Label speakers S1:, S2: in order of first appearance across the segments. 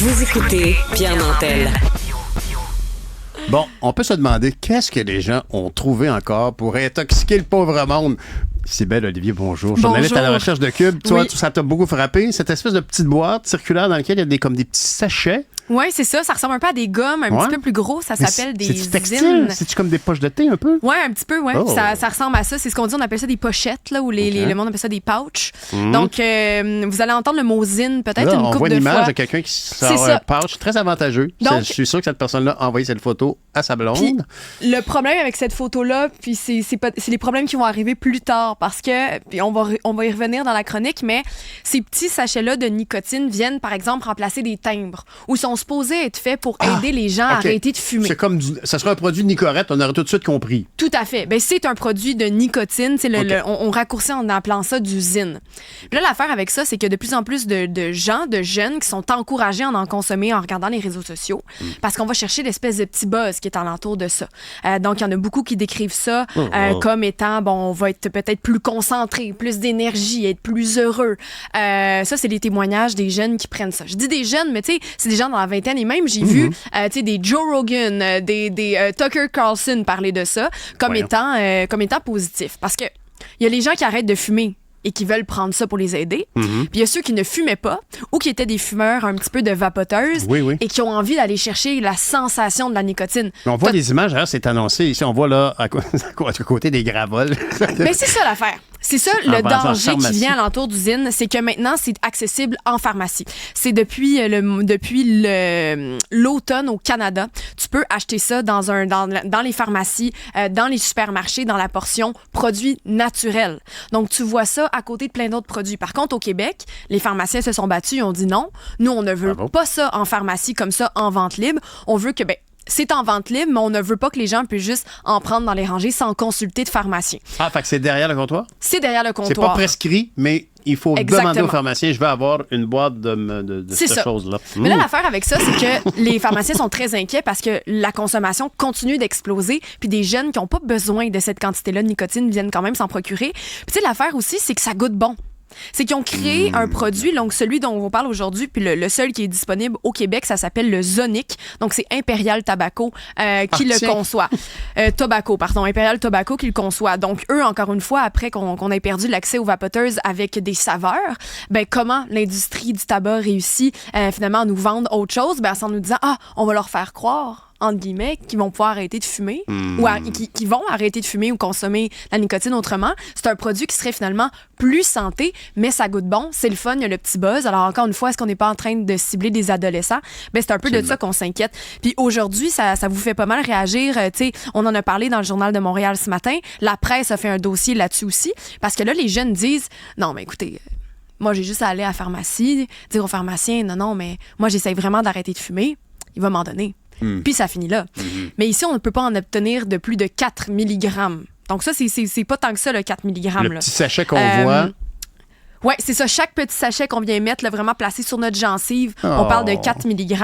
S1: Vous écoutez Pierre Nantel.
S2: Bon, on peut se demander qu'est-ce que les gens ont trouvé encore pour intoxiquer le pauvre monde. Cybèle Olivier, bonjour. Journaliste à la recherche de Cube. Toi, ça t'a beaucoup frappé, cette espèce de petite boîte circulaire dans laquelle il y a comme des petits sachets.
S3: Oui, c'est ça. Ça ressemble un peu à des gommes, un petit peu plus gros. Ça s'appelle des
S2: C'est-tu textile? C'est-tu comme des poches de thé un peu?
S3: Oui, un petit peu, oui.
S2: Oh.
S3: Ça ressemble à ça. C'est ce qu'on dit, on appelle ça des pochettes, là, ou le monde appelle ça des pouches. Donc, vous allez entendre le mot zine peut-être
S2: là,
S3: une couple de fois.
S2: On voit une image de quelqu'un qui sort un pouch très avantageux. Donc, je suis sûr que cette personne-là a envoyé cette photo à sa blonde.
S3: Puis, le problème avec cette photo-là, puis c'est les problèmes qui vont arriver plus tard parce que, puis on va y revenir dans la chronique, mais ces petits sachets-là de nicotine viennent, par exemple, remplacer des timbres ou sont supposés être faits pour aider les gens à arrêter de fumer.
S2: C'est comme ça serait un produit de Nicorette, on aurait tout de suite compris.
S3: Tout à fait. Ben, c'est un produit de nicotine. On raccourcit en appelant ça du zine. Puis là, l'affaire avec ça, c'est qu'il y a de plus en plus de gens, de jeunes qui sont encouragés à en consommer en regardant les réseaux sociaux parce qu'on va chercher l'espèce de petit buzz qui est alentour de ça. Donc, il y en a beaucoup qui décrivent ça comme étant, bon, on va être peut-être plus concentré, plus d'énergie, être plus heureux. Ça, c'est les témoignages des jeunes qui prennent ça. Je dis des jeunes, mais tu sais, c'est des gens dans la vingtaine et même, j'ai vu des Joe Rogan, des Tucker Carlson parler de ça comme étant positif. Parce que il y a les gens qui arrêtent de fumer et qui veulent prendre ça pour les aider. Puis il y a ceux qui ne fumaient pas ou qui étaient des fumeurs un petit peu de vapoteuses et qui ont envie d'aller chercher la sensation de la nicotine.
S2: Mais on voit des images, hein, c'est annoncé ici, on voit là à côté des gravoles.
S3: Mais c'est ça l'affaire. C'est ça le danger qui vient alentour d'usine, c'est que maintenant, c'est accessible en pharmacie. C'est depuis l'automne au Canada. Tu peux acheter ça dans les pharmacies, dans les supermarchés, dans la portion produits naturels. Donc, tu vois ça à côté de plein d'autres produits. Par contre, au Québec, les pharmaciens se sont battus et ont dit non. Nous, on ne veut pas ça en pharmacie comme ça, en vente libre. On veut que, c'est en vente libre, mais on ne veut pas que les gens puissent juste en prendre dans les rangées sans consulter de pharmacien.
S2: Ah, fait que c'est derrière le comptoir?
S3: C'est derrière le comptoir.
S2: C'est pas prescrit, mais il faut demander au pharmacien, je vais avoir une boîte de cette chose-là.
S3: Mais là, l'affaire avec ça, c'est que les pharmaciens sont très inquiets parce que la consommation continue d'exploser, puis des jeunes qui n'ont pas besoin de cette quantité-là de nicotine viennent quand même s'en procurer. Puis tu sais, l'affaire aussi, c'est que ça goûte bon. C'est qu'ils ont créé un produit, donc celui dont on parle aujourd'hui, puis le seul qui est disponible au Québec, ça s'appelle le Zonic. Donc, c'est Imperial Tobacco qui le conçoit. Imperial Tobacco qui le conçoit. Donc, eux, encore une fois, après qu'on ait perdu l'accès aux vapoteuses avec des saveurs, comment l'industrie du tabac réussit finalement à nous vendre autre chose? En nous disant, on va leur faire croire entre guillemets, qui vont pouvoir arrêter de fumer ou qui vont arrêter de fumer ou consommer la nicotine autrement. C'est un produit qui serait finalement plus santé, mais ça goûte bon, c'est le fun, il y a le petit buzz. Alors encore une fois, est-ce qu'on n'est pas en train de cibler des adolescents? C'est un peu de ça qu'on s'inquiète. Puis aujourd'hui, ça vous fait pas mal réagir. On en a parlé dans le Journal de Montréal ce matin. La presse a fait un dossier là-dessus aussi, parce que là, les jeunes disent, non, mais écoutez... Moi, j'ai juste à aller à la pharmacie, dire au pharmacien, non, mais moi, j'essaie vraiment d'arrêter de fumer. Il va m'en donner. Puis ça finit là. Mais ici, on ne peut pas en obtenir de plus de 4 mg. Donc ça, c'est pas tant que ça, le 4 mg.
S2: Le petit sachet qu'on voit...
S3: Oui, c'est ça. Chaque petit sachet qu'on vient mettre, là, vraiment placé sur notre gencive, on parle de 4 mg.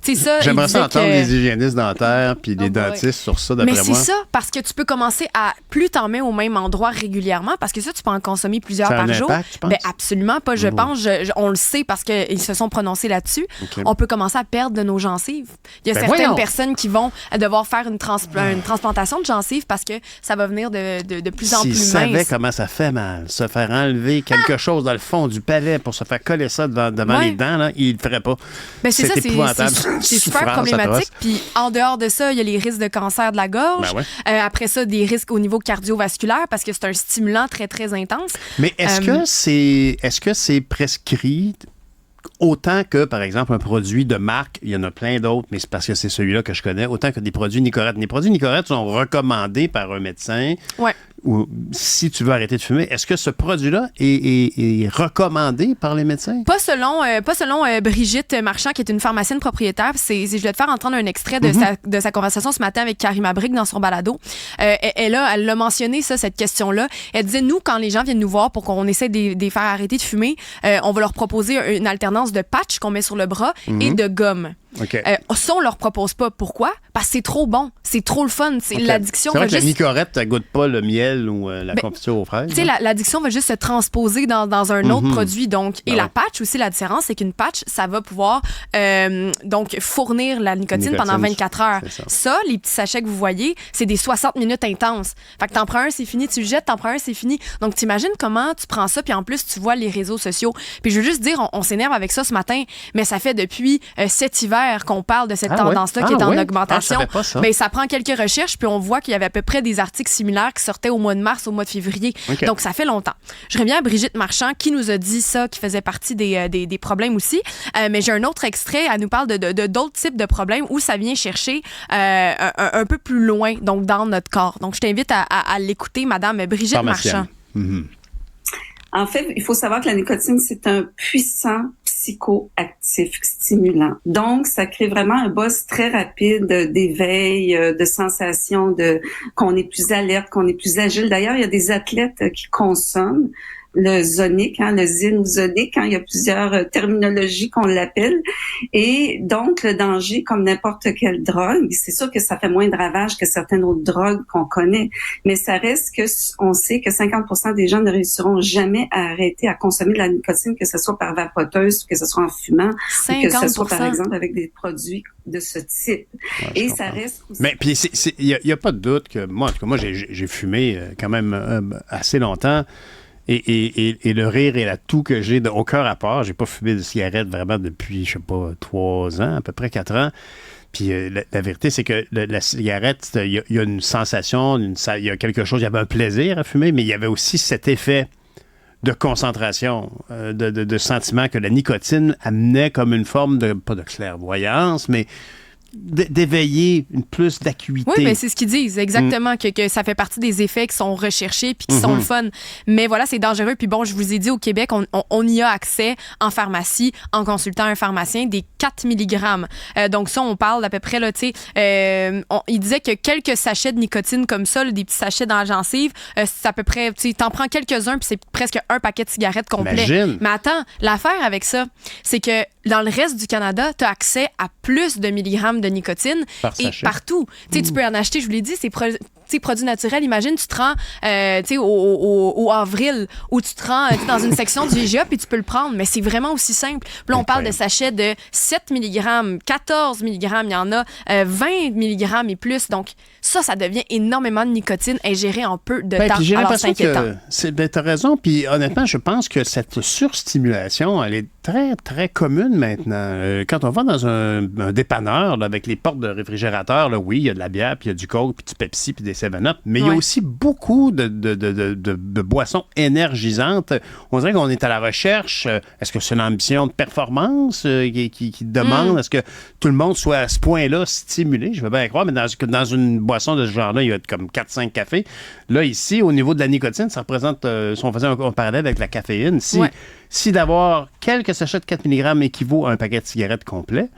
S3: C'est ça.
S2: J'aimerais ça entendre les hygiénistes dentaires puis les dentistes sur ça, d'après moi.
S3: Mais c'est ça, parce que tu peux commencer à plus t'en mets au même endroit régulièrement, parce que ça, tu peux en consommer plusieurs par jour.
S2: Impact, tu penses?
S3: Absolument pas, je pense. On le sait parce qu'ils se sont prononcés là-dessus. Okay. On peut commencer à perdre de nos gencives. Il y a certaines personnes qui vont devoir faire une transplantation de gencives parce que ça va venir de plus en plus mince.
S2: S'ils savaient comment ça fait mal, se faire enlever quelque chose dans le fond du palais pour se faire coller ça devant les dents, là, il ne le ferait pas.
S3: C'est épouvantable. C'est super problématique. Puis en dehors de ça, il y a les risques de cancer de la gorge. Après ça, des risques au niveau cardiovasculaire parce que c'est un stimulant très, très intense.
S2: Mais est-ce que c'est prescrit autant que, par exemple, un produit de marque, il y en a plein d'autres, mais c'est parce que c'est celui-là que je connais, autant que des produits Nicorette. Les produits Nicorette sont recommandés par un médecin. Ou si tu veux arrêter de fumer, est-ce que ce produit-là est recommandé par les médecins?
S3: Pas selon Brigitte Marchand, qui est une pharmacienne propriétaire. Je vais te faire entendre un extrait de sa conversation ce matin avec Karima Brick dans son balado. Elle l'a mentionné, cette question-là. Elle disait, nous, quand les gens viennent nous voir pour qu'on essaie de faire arrêter de fumer, on va leur proposer une alternance de patch qu'on met sur le bras et de gomme.
S2: OK.
S3: Ça, on leur propose pas. Pourquoi? Parce que c'est trop bon. C'est trop le fun.
S2: OK.
S3: L'addiction
S2: C'est vrai
S3: va
S2: que
S3: juste...
S2: la Nicorette, ça goûte pas le miel ou la confiture aux fraises.
S3: Tu sais, l'addiction va juste se transposer dans un autre produit. Donc, et la patch aussi, la différence, c'est qu'une patch, ça va pouvoir donc fournir la nicotine pendant 24 heures. Ça, les petits sachets que vous voyez, c'est des 60 minutes intenses. Fait que t'en prends un, c'est fini, tu le jettes, t'en prends un, c'est fini. Donc, t'imagines comment tu prends ça, puis en plus, tu vois les réseaux sociaux. Puis je veux juste dire, on s'énerve avec ça ce matin, mais ça fait depuis cet hiver qu'on parle de cette tendance-là qui est en augmentation. Ça prend quelques recherches, puis on voit qu'il y avait à peu près des articles similaires qui sortaient au mois de mars, au mois de février.
S2: Okay.
S3: Donc, ça fait longtemps. Je reviens à Brigitte Marchand, qui nous a dit ça, qui faisait partie des problèmes aussi. Mais j'ai un autre extrait, elle nous parle de d'autres types de problèmes où ça vient chercher un peu plus loin, donc dans notre corps. Donc, je t'invite à l'écouter, Madame Brigitte Marchand.
S2: Mm-hmm.
S4: En fait, il faut savoir que la nicotine, c'est un puissant psychoactif stimulant. Donc, ça crée vraiment un buzz très rapide d'éveil, de sensation, qu'on est plus alerte, qu'on est plus agile. D'ailleurs, il y a des athlètes qui consomment le Zonic, le Zyn ou Zonic, il y a plusieurs terminologies qu'on l'appelle. Et donc, le danger, comme n'importe quelle drogue, c'est sûr que ça fait moins de ravages que certaines autres drogues qu'on connaît, mais ça reste que on sait que 50% des gens ne réussiront jamais à arrêter à consommer de la nicotine, que ce soit par vapoteuse, que ce soit en fumant, ou que ce soit, par exemple, avec des produits de ce type.
S2: Ouais,
S4: et ça reste aussi...
S2: Mais puis, il y a pas de doute que moi, en tout cas, moi, j'ai fumé quand même assez longtemps. Et le rire et la toux que j'ai de aucun rapport, j'ai pas fumé de cigarette vraiment depuis, je sais pas, 3 ans, à peu près 4 ans. Puis la vérité, c'est que la cigarette, il y a une sensation, il y a quelque chose, il y avait un plaisir à fumer, mais il y avait aussi cet effet de concentration, de sentiment que la nicotine amenait comme une forme de, pas de clairvoyance, mais d'éveiller une plus d'acuité.
S3: Oui, mais c'est ce qu'ils disent, exactement, que ça fait partie des effets qui sont recherchés puis qui sont le fun. Mais voilà, c'est dangereux. Puis bon, je vous ai dit, au Québec, on y a accès en pharmacie, en consultant un pharmacien, des 4 mg. Donc ça, on parle d'à peu près, là, tu sais, il disait que quelques sachets de nicotine comme ça, là, des petits sachets dans la gencive, c'est à peu près, tu sais, t'en prends quelques-uns puis c'est presque un paquet de cigarettes complet.
S2: Imagine.
S3: Mais attends, l'affaire avec ça, c'est que dans le reste du Canada, tu as accès à plus de milligrammes de nicotine et partout. Tu sais, tu peux en acheter, je vous l'ai dit, c'est produits naturels. Imagine, tu te rends au avril ou tu te rends dans une section du IGA puis tu peux le prendre, mais c'est vraiment aussi simple. Puis là, on parle de sachets de 7 mg, 14 mg, il y en a 20 mg et plus. Donc, ça devient énormément de nicotine ingérée en peu de temps.
S2: J'ai
S3: Alors,
S2: l'impression
S3: c'est inquiétant.
S2: que t'as raison. Puis honnêtement, je pense que cette surstimulation, elle est très, très commune maintenant. Quand on va dans un dépanneur là, avec les portes de réfrigérateur, là, oui, il y a de la bière, puis il y a du Coke, puis du Pepsi, puis des 7-Up, mais il y a aussi beaucoup de boissons énergisantes. On dirait qu'on est à la recherche. Est-ce que c'est une ambition de performance qui demande? Est-ce que tout le monde soit à ce point-là stimulé? Je veux bien croire, mais dans une boisson de ce genre-là, il y a comme 4-5 cafés. Là, ici, au niveau de la nicotine, ça représente, si on faisait un parallèle avec la caféine, si d'avoir quelques sachets de 4 mg équivaut à un paquet de cigarettes complet,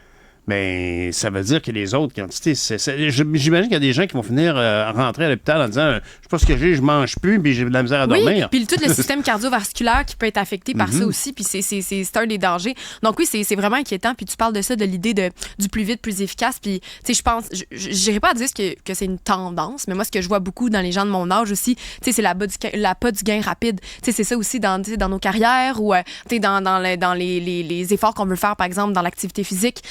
S2: mais ça veut dire que les autres quantités, j'imagine qu'il y a des gens qui vont finir rentrer à l'hôpital en disant « Je sais pas ce que j'ai, je mange plus, puis j'ai de la misère à dormir. »
S3: Puis tout le système cardiovasculaire qui peut être affecté par ça aussi, puis c'est un des dangers. Donc oui, c'est vraiment inquiétant, puis tu parles de ça, de l'idée du plus vite, plus efficace, puis tu sais, je pense, je n'irai pas à dire que c'est une tendance, mais moi, ce que je vois beaucoup dans les gens de mon âge aussi, tu sais, c'est l'appât du gain rapide. Tu sais, c'est ça aussi dans nos carrières ou tu sais, dans les efforts qu'on veut faire, par exemple, dans l'activité physique,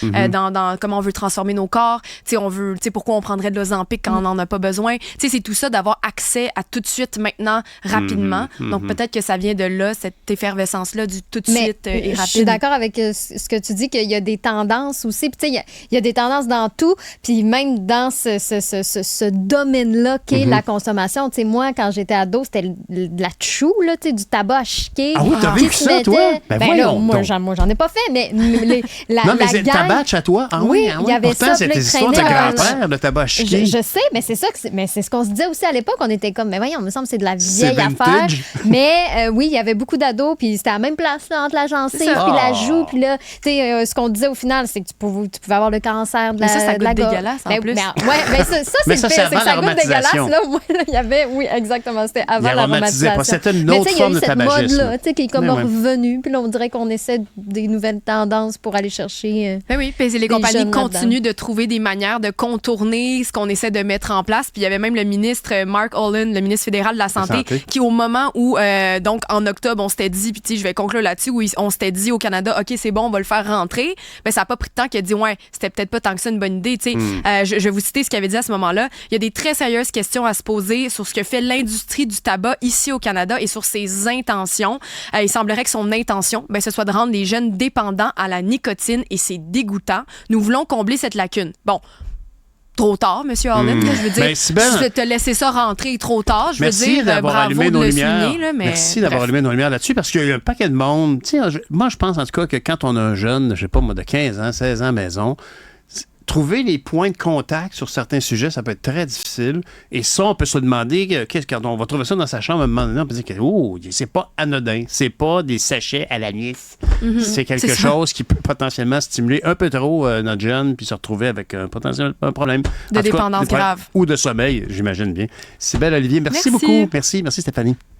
S3: dans comment on veut transformer nos corps, tu sais, pourquoi on prendrait de l'Ozempic quand on n'en a pas besoin. Tu sais, c'est tout ça d'avoir accès à tout de suite, maintenant, rapidement. Donc, peut-être que ça vient de là, cette effervescence-là du tout de suite et rapide.
S5: Je suis d'accord avec ce que tu dis, qu'il y a des tendances aussi. Puis, tu sais, il y a des tendances dans tout, puis même dans ce domaine-là qu'est la consommation. Tu sais, moi, quand j'étais ado, c'était de la tchou, là, tu sais, du tabac à chiquer.
S2: Ah oui, t'as vécu ça, toi?
S5: Ben là, moi, j'en ai pas fait, mais
S2: non, mais c'est le tabac à toi? Ah oui,
S5: il y avait
S2: pourtant,
S5: ça.
S2: c'était l'histoire de grand-père, le tabac à chiquer.
S5: Je sais, mais c'est ça, mais c'est ce qu'on se disait aussi à l'époque. On était comme, mais voyons, il me semble que c'est de la vieille affaire. Mais oui, il y avait beaucoup d'ados, puis c'était à la même place, là, entre la gencive puis la joue. Puis là, tu sais, ce qu'on disait au final, c'est que tu pouvais avoir le cancer de la gorge.
S3: Ça goûte dégueulasse, en plus.
S5: Mais ça, c'est le pire, c'est que ça goûte dégueulasse. Là, il y avait, oui, exactement, c'était avant l'aromatisation.
S2: C'était une autre forme de tabagisme.
S5: Mais tu sais, il y a eu cette mode-là, tu sais, qui est comme revenue. Puis là, on dirait qu'on essaie des nouvelles tendances pour aller chercher...
S3: Ben oui, puis les compagnies
S5: jeunes
S3: continuent de trouver des manières de contourner ce qu'on essaie de mettre en place. Puis il y avait même le ministre Mark Holland, le ministre fédéral de la Santé, qui au moment où, donc en octobre, on s'était dit, puis je vais conclure là-dessus, où on s'était dit au Canada, OK, c'est bon, on va le faire rentrer. Ben, ça n'a pas pris de temps qu'il a dit, ouais, c'était peut-être pas tant que ça une bonne idée. Je vais vous citer ce qu'il avait dit à ce moment-là. Il y a des très sérieuses questions à se poser sur ce que fait l'industrie du tabac ici au Canada et sur ses intentions. Il semblerait que son intention, ce soit de rendre les jeunes dépendants à la nicotine et c'est dégoûtant. Nous voulons combler cette lacune. Bon. Trop tard, M. Holland. Je veux dire, je vais te laisser ça rentrer trop tard. Je veux dire, bravo de le souligner. Là, mais
S2: merci d'avoir allumé nos lumières là-dessus parce qu'il y a un paquet de monde. Moi, je pense en tout cas que quand on a un jeune, je sais pas moi, de 15 ans, 16 ans à maison, trouver les points de contact sur certains sujets, ça peut être très difficile. Et ça, on peut se demander, quand on va trouver ça dans sa chambre, à un moment donné, on peut dire que c'est pas anodin, c'est pas des sachets à l'anis. C'est quelque chose qui peut potentiellement stimuler un peu trop notre jeune puis se retrouver avec un problème.
S3: De dépendance grave.
S2: Ou de sommeil, j'imagine bien. Cybèle Olivier, merci beaucoup. Merci Stéphanie.